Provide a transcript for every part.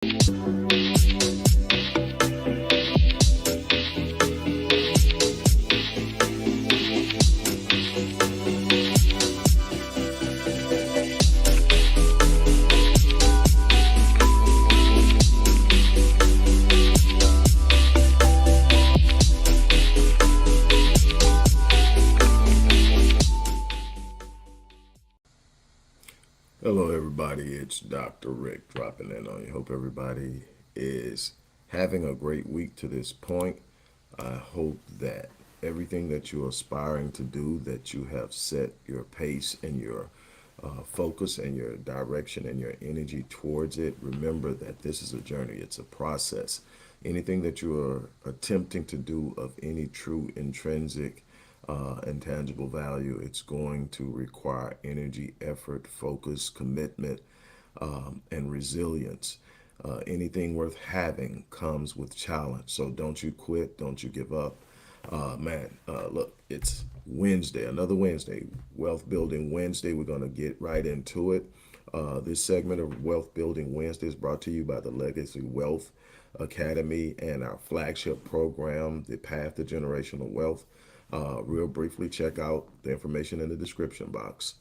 Hello, everybody. It's Dr. Rick dropping in on you. Hope everybody is having a great week to this point. I hope that everything that you're aspiring to do, that you have set your pace and your focus and your direction and your energy towards it. Remember that this is a journey, it's a process. Anything that you are attempting to do of any true intrinsic and tangible value, it's going to require energy, effort, focus, commitment, and resilience. Anything worth having comes with challenge. So don't you quit, don't you give up. Look, it's Wednesday, another Wednesday, Wealth Building Wednesday. We're going to get right into it. This segment of Wealth Building Wednesday is brought to you by the Legacy Wealth Academy and our flagship program, The Path to Generational Wealth. Real briefly, check out the information in the description box.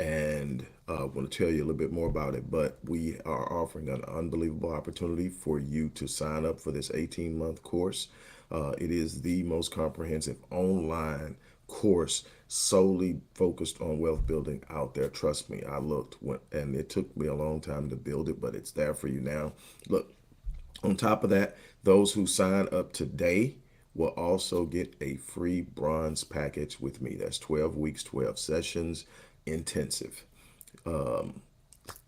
And I want to tell you a little bit more about it, but we are offering an unbelievable opportunity for you to sign up for this 18-month course. It is the most comprehensive online course solely focused on wealth building out there. Trust me, I looked, and it took me a long time to build it, but it's there for you now. Look, on top of that, those who sign up today will also get a free bronze package with me. That's 12 weeks, 12 sessions, intensive.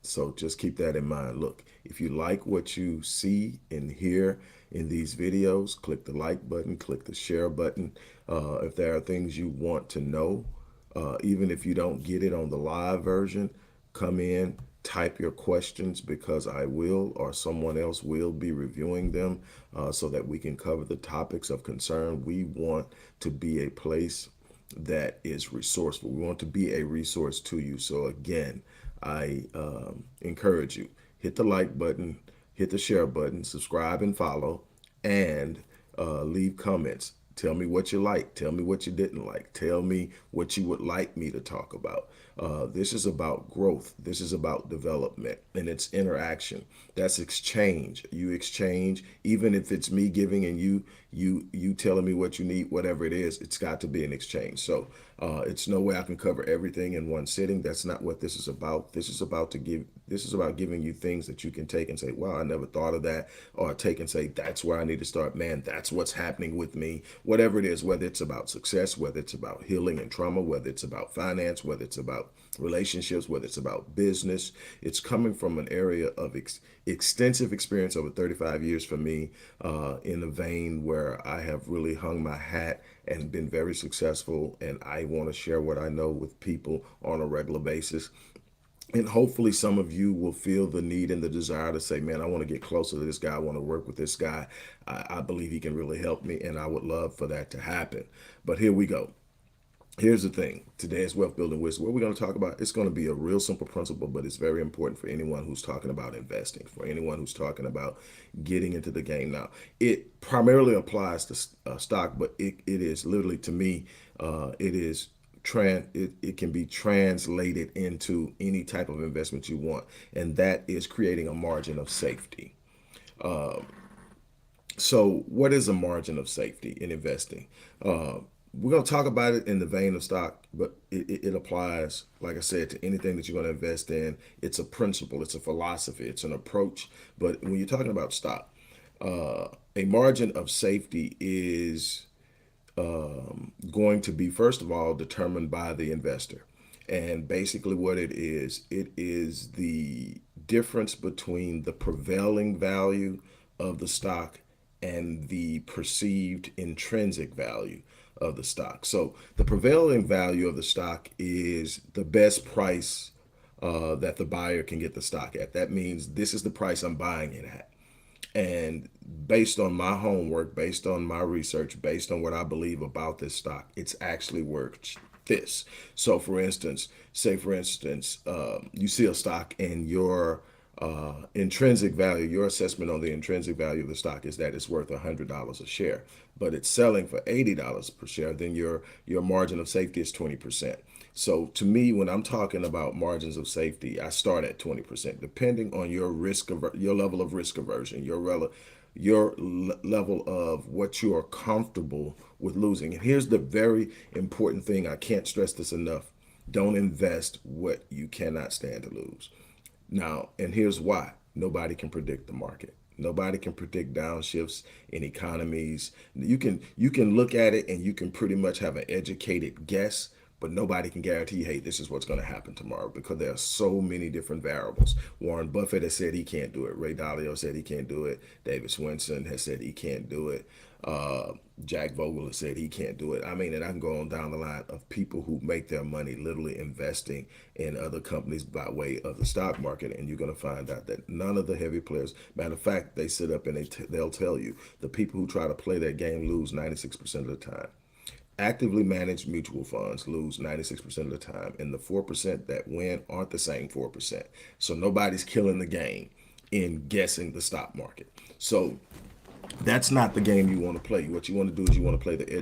So just keep that in mind. Look, if you like what you see and hear in these videos, click the like button, click the share button. If there are things you want to know, even if you don't get it on the live version, come in, type your questions, because I will or someone else will be reviewing them so that we can cover the topics of concern. We want to be a place that is resourceful. We want to be a resource to you. So again, I encourage you, hit the like button, hit the share button, subscribe and follow, and leave comments. Tell me what you like. Tell me what you didn't like. Tell me what you would like me to talk about. This is about growth. This is about development, and it's interaction. That's exchange. You exchange, even if it's me giving and you telling me what you need, whatever it is, it's got to be an exchange. So it's no way I can cover everything in one sitting. That's not what this is about. This is about giving you things that you can take and say, wow, I never thought of that, or take and say, that's where I need to start. Man, that's what's happening with me. Whatever it is, whether it's about success, whether it's about healing and trauma, whether it's about finance, whether it's about relationships, whether it's about business, it's coming from an area of extensive experience over 35 years for me, in a vein where I have really hung my hat and been very successful, and I want to share what I know with people on a regular basis. And hopefully some of you will feel the need and the desire to say, man, I want to get closer to this guy. I want to work with this guy. I believe he can really help me, and I would love for that to happen. But here we go. Here's the thing. Today is Wealth Building Wisdom. What we're going to talk about, it's going to be a real simple principle, but it's very important for anyone who's talking about investing, for anyone who's talking about getting into the game. Now, it primarily applies to stock, but it is literally, to me, it can be translated into any type of investment you want, and that is creating a margin of safety. So what is a margin of safety in investing? We're going to talk about it in the vein of stock, but it applies, like I said, to anything that you're going to invest in. It's a principle, it's a philosophy, it's an approach. But when you're talking about stock, a margin of safety is going to be, first of all, determined by the investor. And basically what it is the difference between the prevailing value of the stock and the perceived intrinsic value of the stock. So the prevailing value of the stock is the best price that the buyer can get the stock at. That means this is the price I'm buying it at. And based on my homework, based on my research, based on what I believe about this stock, it's actually worth this. So for instance, you see a stock and your intrinsic value, your assessment on the intrinsic value of the stock is that it's worth $100 a share, but it's selling for $80 per share, then your margin of safety is 20%. So to me, when I'm talking about margins of safety, I start at 20%, depending on your your level of risk aversion, your level of what you are comfortable with losing. And here's the very important thing, I can't stress this enough. Don't invest what you cannot stand to lose. Now, and here's why. Nobody can predict the market. Nobody can predict downshifts in economies. You can look at it and you can pretty much have an educated guess, but nobody can guarantee, hey, this is what's going to happen tomorrow, because there are so many different variables. Warren Buffett has said he can't do it. Ray Dalio said he can't do it. David Swenson has said he can't do it. Jack Vogel has said he can't do it. I mean, and I can go on down the line of people who make their money literally investing in other companies by way of the stock market, and you're going to find out that none of the heavy players, matter of fact, they sit up and they'll tell you the people who try to play their game lose 96% of the time. Actively managed mutual funds lose 96% of the time, and the 4% that win aren't the same 4%. So nobody's killing the game in guessing the stock market. So that's not the game you want to play. What you want to do is you want to play the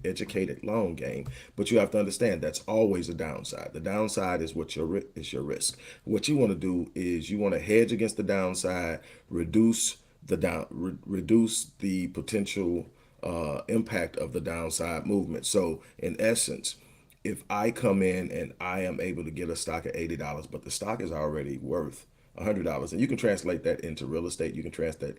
educated long game, but you have to understand that's always a downside. The downside is is your risk. What you want to do is you want to hedge against the downside, reduce the potential impact of the downside movement. So in essence, if I come in and I am able to get a stock at $80, but the stock is already worth $100, and you can translate that into real estate, you can translate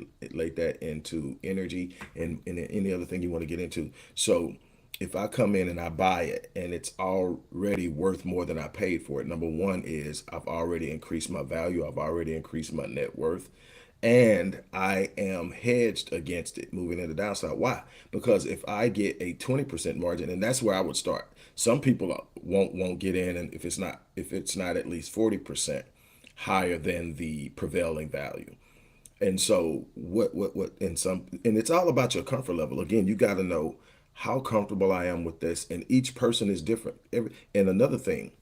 that into energy and any other thing you want to get into. So if I come in and I buy it and it's already worth more than I paid for it, number one is I've already increased my value, I've already increased my net worth, and I am hedged against it moving in the downside. Why? Because if I get a 20% margin, and that's where I would start. Some people won't get in, and if it's not at least 40% higher than the prevailing value. And so and it's all about your comfort level. Again, you got to know how comfortable I am with this, and each person is different. And another thing,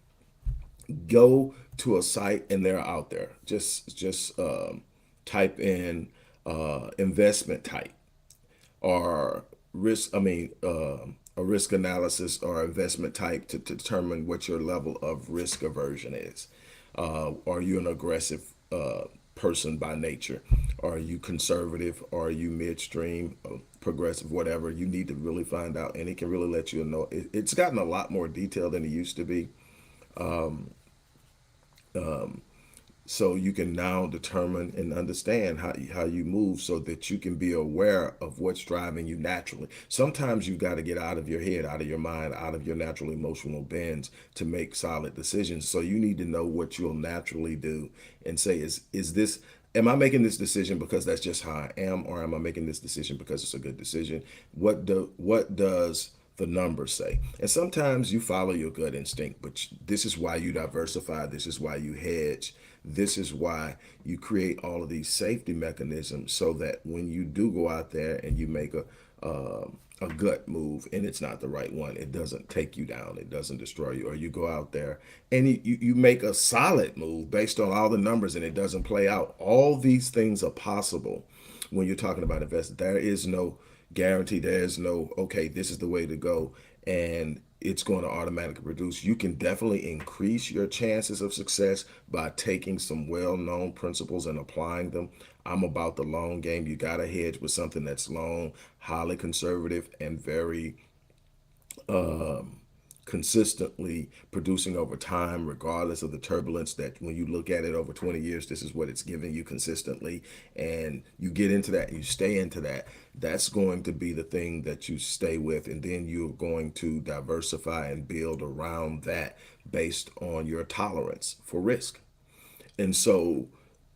go to a site and they're out there. Just type in investment type or risk. I mean, a risk analysis or investment type to determine what your level of risk aversion is. Are you an aggressive person by nature? Are you conservative? Are you midstream, progressive, whatever? You need to really find out, and it can really let you know. It's gotten a lot more detailed than it used to be. So you can now determine and understand how you move so that you can be aware of what's driving you naturally. Sometimes you got to get out of your head, out of your mind, out of your natural emotional bends to make solid decisions. So you need to know what you'll naturally do and say, is this, am I making this decision because that's just how I am, or am I making this decision because it's a good decision? What does the numbers say? And sometimes you follow your gut instinct, but this is why you diversify. This is why you hedge. This is why you create all of these safety mechanisms so that when you do go out there and you make a gut move and it's not the right one, it doesn't take you down, it doesn't destroy you. Or you go out there and you make a solid move based on all the numbers and it doesn't play out. All these things are possible when you're talking about investing. There is no guarantee. There's no, okay, this is the way to go and it's going to automatically produce. You can definitely increase your chances of success by taking some well-known principles and applying them. I'm about the long game. You got to hedge with something that's long, highly conservative, and very consistently producing over time, regardless of the turbulence. That when you look at it over 20 years, this is what it's giving you consistently. And you get into that, you stay into that. That's going to be the thing that you stay with. And then you're going to diversify and build around that based on your tolerance for risk. And so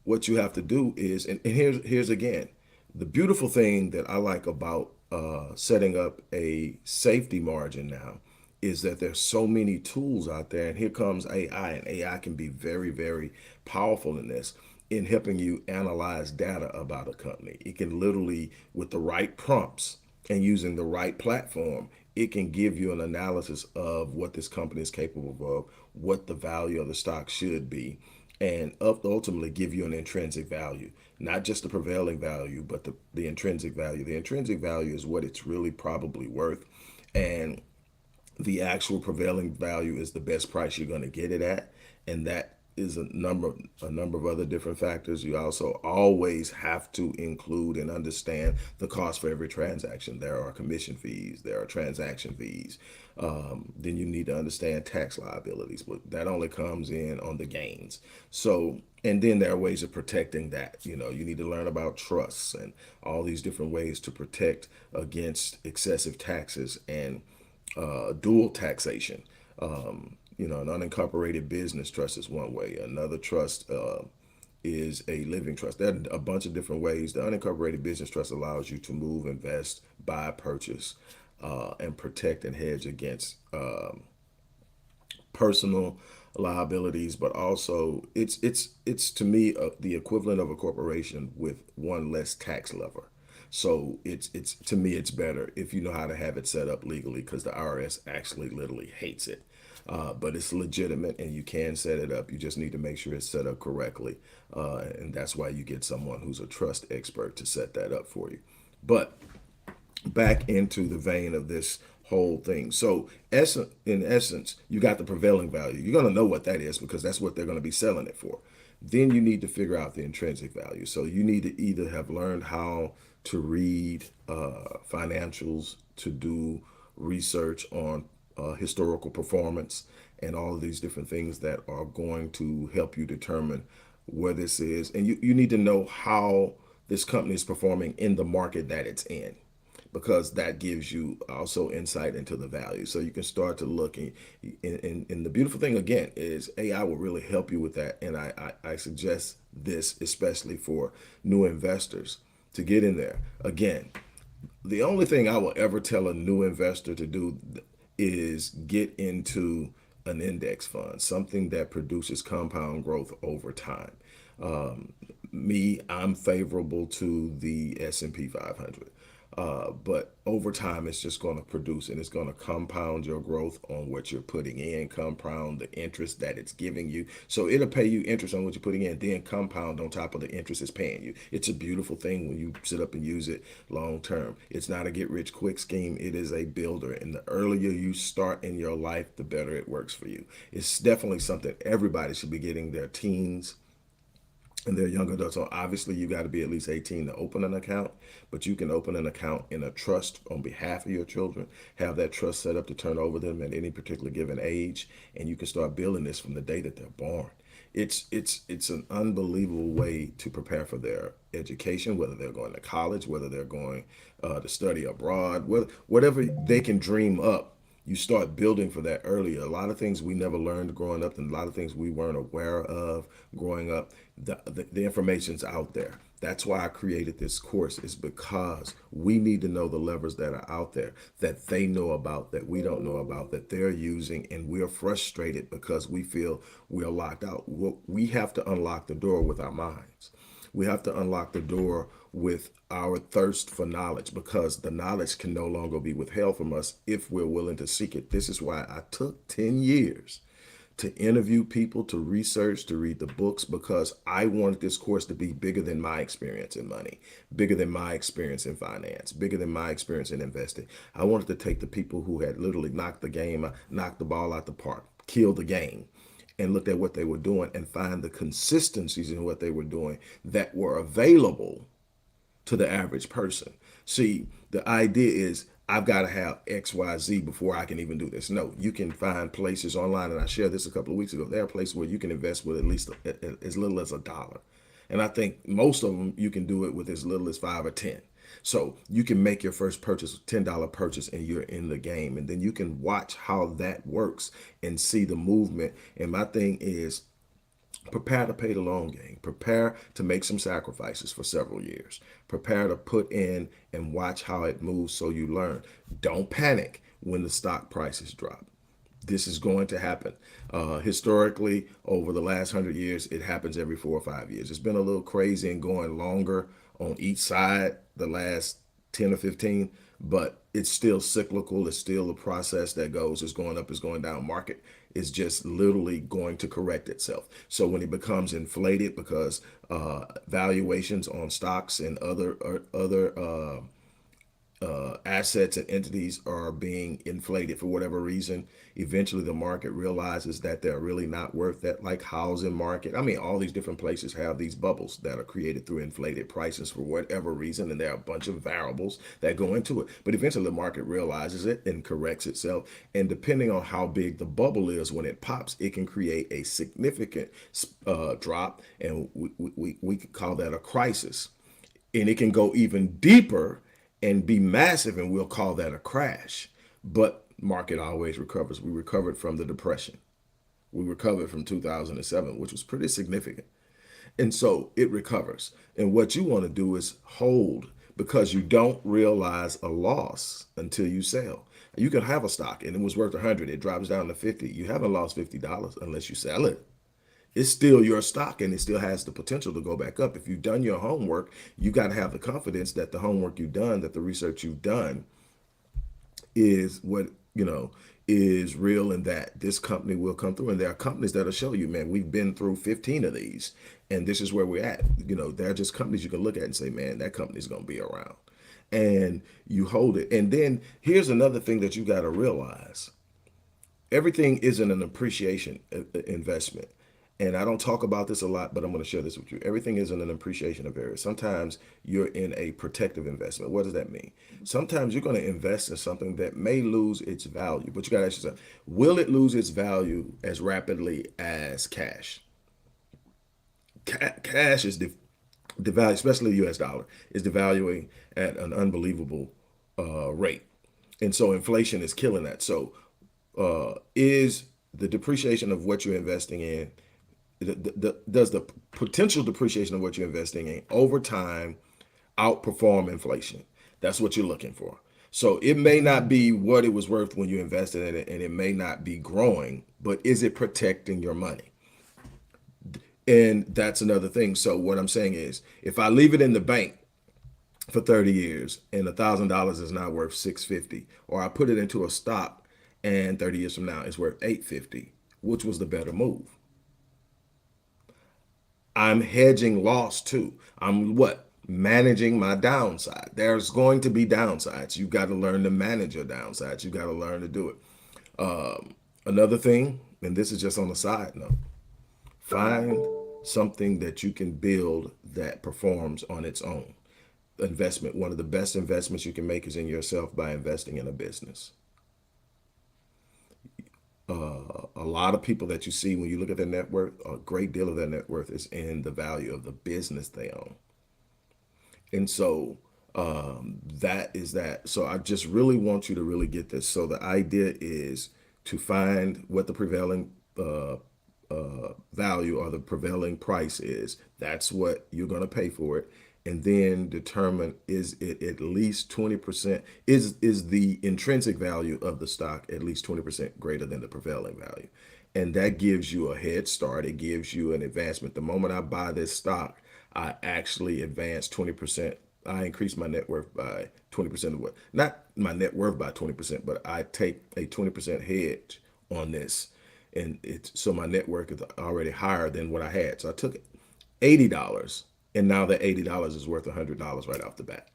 what you have to do is, and here's again, the beautiful thing that I like about setting up a safety margin now is that there's so many tools out there, and here comes AI, and AI can be very, very powerful in this, in helping you analyze data about a company. It can literally, with the right prompts and using the right platform, it can give you an analysis of what this company is capable of, what the value of the stock should be, and ultimately give you an intrinsic value, not just the prevailing value, but the intrinsic value. The intrinsic value is what it's really probably worth, and the actual prevailing value is the best price you're going to get it at, and that is a number of other different factors. You also always have to include and understand the cost for every transaction. There are commission fees, there are transaction fees. Then you need to understand tax liabilities, but that only comes in on the gains. So, and then there are ways of protecting that. You need to learn about trusts and all these different ways to protect against excessive taxes and dual taxation. An unincorporated business trust is one way. Another trust is a living trust. There are a bunch of different ways. The unincorporated business trust allows you to move, invest, buy, purchase, and protect and hedge against personal liabilities, but also it's to me the equivalent of a corporation with one less tax lever. So it's to me it's better if you know how to have it set up legally, because the IRS actually literally hates it. But it's legitimate and you can set it up. You just need to make sure it's set up correctly, and that's why you get someone who's a trust expert to set that up for you. But back into the vein of this whole thing. So, in essence, you got the prevailing value. You're going to know what that is because that's what they're going to be selling it for. Then you need to figure out the intrinsic value. So, you need to either have learned how to read financials, to do research on historical performance, and all of these different things that are going to help you determine where this is. And you need to know how this company is performing in the market that it's in, because that gives you also insight into the value. So you can start to look, and the beautiful thing again is AI will really help you with that. And I suggest this especially for new investors to get in there. Again, the only thing I will ever tell a new investor to do is get into an index fund, something that produces compound growth over time. I'm favorable to the S&P 500. But over time, it's just going to produce and it's going to compound your growth on what you're putting in, compound the interest that it's giving you. So it'll pay you interest on what you're putting in, then compound on top of the interest it's paying you. It's a beautiful thing when you sit up and use it long term. It's not a get rich quick scheme, it is a builder. And the earlier you start in your life, the better it works for you. It's definitely something everybody should be getting, their teens and they're young adults. So obviously you got to be at least 18 to open an account, but you can open an account in a trust on behalf of your children, have that trust set up to turn over them at any particular given age, and you can start building this from the day that they're born. It's an unbelievable way to prepare for their education, whether they're going to college, whether they're going to study abroad, whatever they can dream up. You start building for that earlier. A lot of things we never learned growing up, and a lot of things we weren't aware of growing up. The information's out there. That's why I created this course, is because we need to know the levers that are out there that they know about, that we don't know about, that they're using, and we're frustrated because we feel we're locked out. We have to unlock the door with our minds. We have to unlock the door with our thirst for knowledge, because the knowledge can no longer be withheld from us if we're willing to seek it. This is why I took 10 years to interview people, to research, to read the books, because I wanted this course to be bigger than my experience in money, bigger than my experience in finance, bigger than my experience in investing. I wanted to take the people who had literally knocked the ball out the park, killed the game, and looked at what they were doing and find the consistencies in what they were doing that were available to the average person. See, the idea is I've got to have XYZ before I can even do this. No, you can find places online, and I shared this a couple of weeks ago. There are places where you can invest with at least as little as $1. And I think most of them you can do it with as little as 5 or 10. So you can make your first purchase, $10 purchase, and you're in the game. And then you can watch how that works and see the movement. And my thing is, prepare to play the long game. Prepare to make some sacrifices for several years. Prepare to put in and watch how it moves so you learn. Don't panic when the stock prices drop. This is going to happen. Historically, over the last 100 years, it happens every 4 or 5 years. It's been a little crazy and going longer on each side the last 10 or 15, but it's still cyclical. It's still a process that goes, it's going up, it's going down. Market is just literally going to correct itself. So when it becomes inflated because valuations on stocks and other assets and entities are being inflated for whatever reason, eventually the market realizes that they're really not worth that, like housing market. I mean, all these different places have these bubbles that are created through inflated prices for whatever reason, and there are a bunch of variables that go into it. But eventually the market realizes it and corrects itself. And depending on how big the bubble is, when it pops, it can create a significant drop, and we could call that a crisis. And it can go even deeper and be massive, and we'll call that a crash. But market always recovers. We recovered from the depression. We recovered from 2007, which was pretty significant. And so it recovers. And what you want to do is hold, because you don't realize a loss until you sell. You can have a stock and it was worth 100, it drops down to 50. You haven't lost $50 unless you sell it. It's still your stock and it still has the potential to go back up. If you've done your homework, you got to have the confidence that the homework you've done, that the research you've done is what, is real, and that this company will come through. And there are companies that'll show you, man, we've been through 15 of these and this is where we're at. There are just companies you can look at and say, man, that company's going to be around. And you hold it. And then here's another thing that you got to realize. Everything isn't an appreciation investment. And I don't talk about this a lot, but I'm going to share this with you. Everything isn't an appreciation of area. Sometimes you're in a protective investment. What does that mean? Sometimes you're going to invest in something that may lose its value, but you got to ask yourself, will it lose its value as rapidly as cash? Cash is devaluing, especially the US dollar, is devaluing at an unbelievable rate. And so inflation is killing that. So is the depreciation of what you're investing in, does the potential depreciation of what you're investing in over time outperform inflation? That's what you're looking for. So it may not be what it was worth when you invested in it, and it may not be growing, but is it protecting your money? And that's another thing. So what I'm saying is, if I leave it in the bank for 30 years and $1,000 is now worth 650, or I put it into a stock and 30 years from now it's worth 850, which was the better move? I'm hedging loss too. I'm what? Managing my downside. There's going to be downsides. You've got to learn to manage your downsides. You've got to learn to do it. Another thing, and this is just on the side note, find something that you can build that performs on its own. Investment. One of the best investments you can make is in yourself by investing in a business. A lot of people that you see when you look at their net worth, a great deal of their net worth is in the value of the business they own. And so that is that. So I just really want you to really get this. So the idea is to find what the prevailing value or the prevailing price is. That's what you're going to pay for it. And then determine, is it at least 20%, is the intrinsic value of the stock at least 20% greater than the prevailing value? And that gives you a head start. It gives you an advancement. The moment I buy this stock, I actually advance 20%. I increase my net worth by 20% of what, not my net worth by 20%, but I take a 20% hedge on this. And it's, so my net worth is already higher than what I had. So I took $80. And now that $80 is worth $100 right off the bat.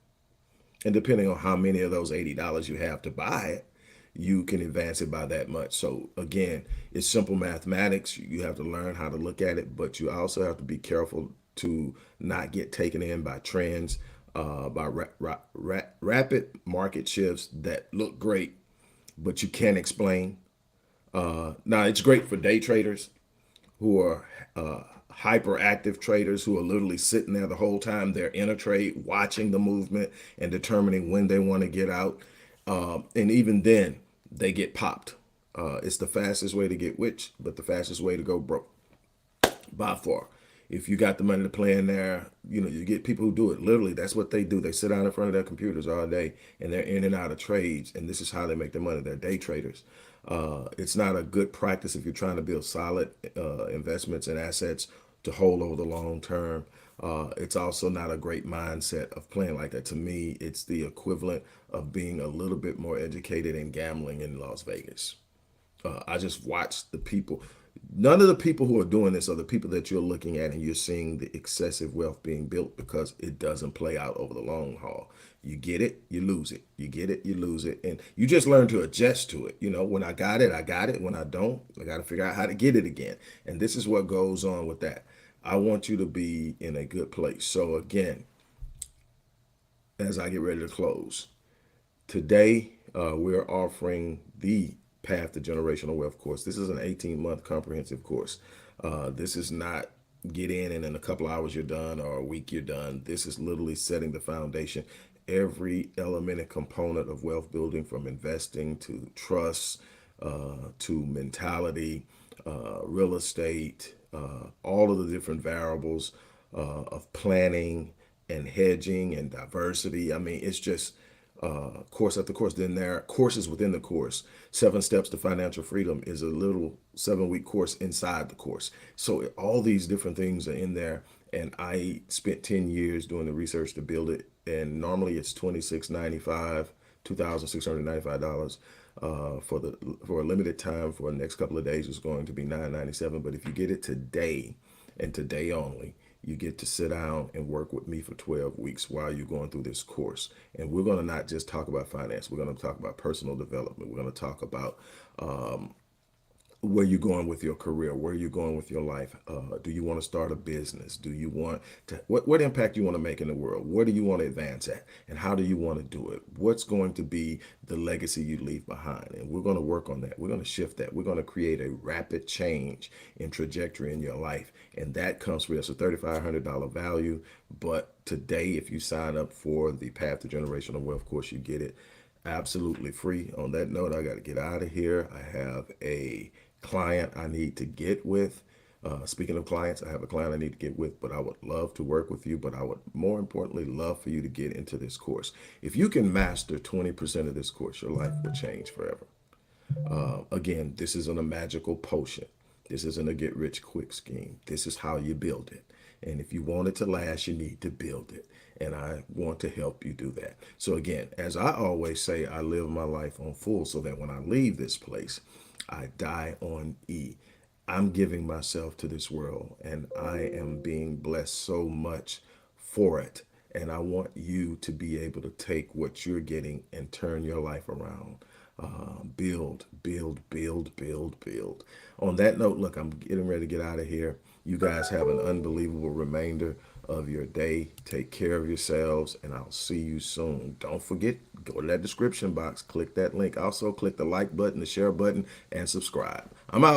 And depending on how many of those $80 you have to buy it, you can advance it by that much. So again, it's simple mathematics. You have to learn how to look at it, but you also have to be careful to not get taken in by trends, by rapid market shifts that look great, but you can't explain. Now, it's great for day traders who are hyperactive traders who are literally sitting there the whole time they're in a trade, watching the movement and determining when they want to get out. And even then, they get popped. It's the fastest way to get rich, but the fastest way to go broke by far. If you got the money to play in there, you get people who do it. Literally, that's what they do. They sit down in front of their computers all day and they're in and out of trades. And this is how they make their money. They're day traders. It's not a good practice if you're trying to build solid investments and assets to hold over the long term. It's also not a great mindset of playing like that. To me, it's the equivalent of being a little bit more educated in gambling in Las Vegas. I just watch the people. None of the people who are doing this are the people that you're looking at and you're seeing the excessive wealth being built, because it doesn't play out over the long haul. You get it, you lose it. You get it, you lose it. And you just learn to adjust to it. You know, when I got it, I got it. When I don't, I got to figure out how to get it again. And this is what goes on with that. I want you to be in a good place. So, again, as I get ready to close, today, we're offering the Path to Generational Wealth course. This is an 18-month comprehensive course. This is not get in and in a couple hours you're done, or a week you're done. This is literally setting the foundation. Every element and component of wealth building, from investing to trust, to mentality, real estate, all of the different variables of planning and hedging and diversity. I mean, it's just course after course. Then there are courses within the course. 7 Steps to Financial Freedom is a little 7-week course inside the course. So all these different things are in there. And I spent 10 years doing the research to build it. And normally it's $26.95, $2,695. For a limited time, for the next couple of days, it's going to be $997. But if you get it today and today only, you get to sit down and work with me for 12 weeks while you're going through this course. And we're going to not just talk about finance. We're going to talk about personal development. We're going to talk about where you're going with your career, where you're going with your life. Do you want to start a business? Do you want to, what impact you want to make in the world? Where do you want to advance at? And how do you want to do it? What's going to be the legacy you leave behind? And we're going to work on that. We're going to shift that. We're going to create a rapid change in trajectory in your life. And that comes with us a $3,500 value. But today, if you sign up for the Path to Generational Wealth course, you get it absolutely free. On that note, I got to get out of here. I have a client I need to get with. Speaking of clients, I have a client I need to get with, but I would love to work with you. But I would more importantly love for you to get into this course. If you can master 20% of this course, your life will change forever. Again, this isn't a magical potion. This isn't a get rich quick scheme. This is how you build it. And if you want it to last, you need to build it. And I want to help you do that. So again, as I always say, I live my life on full so that when I leave this place, I die on E. I'm giving myself to this world and I am being blessed so much for it. And I want you to be able to take what you're getting and turn your life around. Build, build, build, build, build. On that note, look, I'm getting ready to get out of here. You guys have an unbelievable remainder of your day. Take care of yourselves, and I'll see you soon. Don't forget, go to that description box, click that link. Also, click the like button, the share button, and subscribe. I'm out.